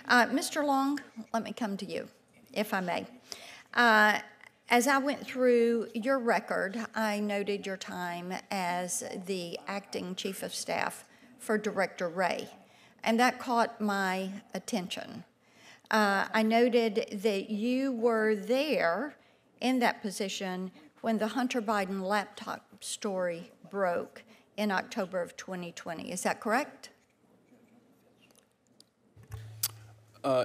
Mr. Long, let me come to you, if I may. As I went through your record, I noted your time as the acting chief of staff for Director Ray, and that caught my attention. I noted that you were there in that position when the Hunter Biden laptop story broke in October of 2020. Is that correct?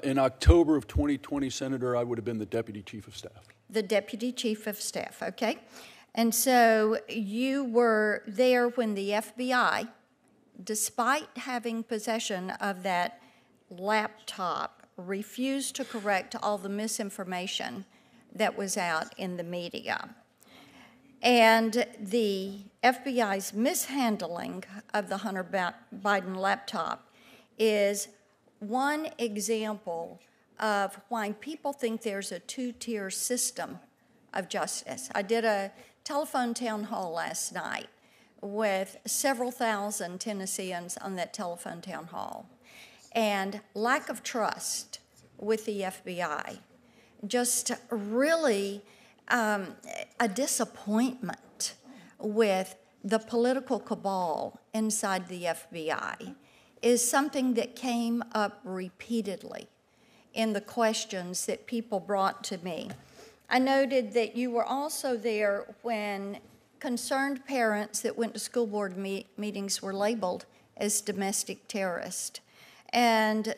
In October of 2020, Senator, I would have been the Deputy Chief of Staff. The Deputy Chief of Staff, okay. And so you were there when the FBI, despite having possession of that laptop, refused to correct all the misinformation that was out in the media. And the FBI's mishandling of the Hunter Biden laptop is one example of why people think there's a two-tier system of justice. I did a telephone town hall last night with several thousand Tennesseans on that telephone town hall. And lack of trust with the FBI, just really a disappointment with the political cabal inside the FBI is something that came up repeatedly in the questions that people brought to me. I noted that you were also there when concerned parents that went to school board meetings were labeled as domestic terrorists. And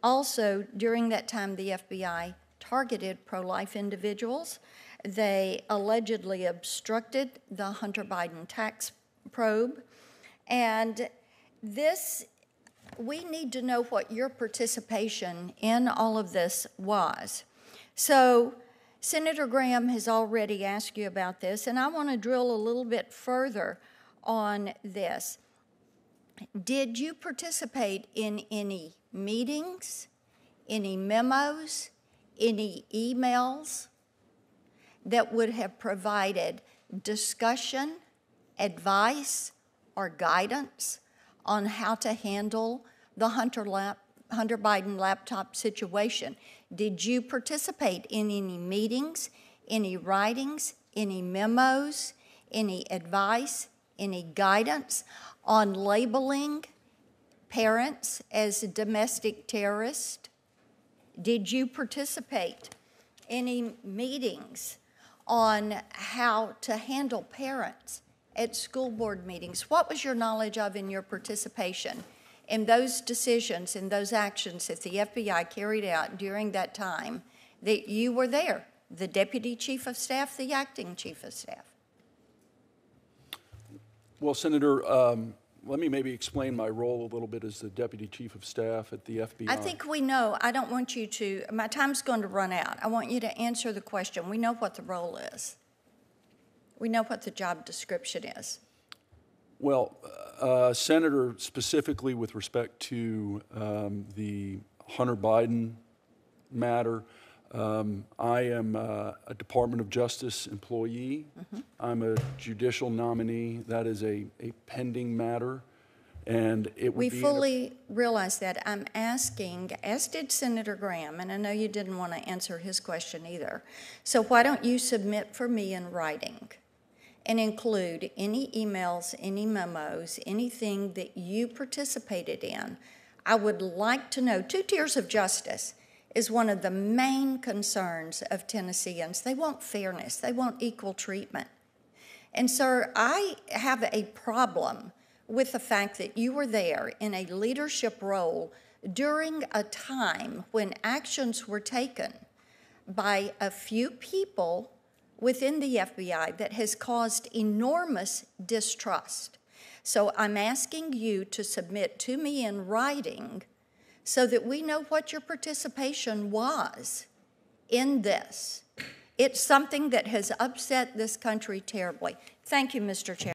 also, during that time, the FBI targeted pro-life individuals. They allegedly obstructed the Hunter Biden tax probe. And this, we need to know what your participation in all of this was. So Senator Graham has already asked you about this, and I want to drill a little bit further on this. Did you participate in any meetings, any memos, any emails that would have provided discussion, advice, or guidance on how to handle the Hunter Biden laptop situation? Did you participate in any meetings, any writings, any memos, any advice, any guidance on labeling parents as domestic terrorists? Did you participate in any meetings on how to handle parents at school board meetings? What was your knowledge of in your participation in those decisions and those actions that the FBI carried out during that time that you were there, the Deputy Chief of Staff, the Acting Chief of Staff? Well, Senator, let me maybe explain my role a little bit as the Deputy Chief of Staff at the FBI. I think we know. I don't want you to, my time's going to run out. I want you to answer the question. We know what the role is. We know what the job description is. Well, Senator, specifically with respect to the Hunter Biden matter, I am a Department of Justice employee. Mm-hmm. I'm a judicial nominee. That is a pending matter. And it would we fully realize that. I'm asking, as did Senator Graham, and I know you didn't want to answer his question either. So why don't you submit for me in writing and include any emails, any memos, anything that you participated in? I would like to know. Two tiers of justice is one of the main concerns of Tennesseans. They want fairness. They want equal treatment. And, sir, I have a problem with the fact that you were there in a leadership role during a time when actions were taken by a few people within the FBI that has caused enormous distrust. So I'm asking you to submit to me in writing so that we know what your participation was in this. It's something that has upset this country terribly. Thank you, Mr. Chair.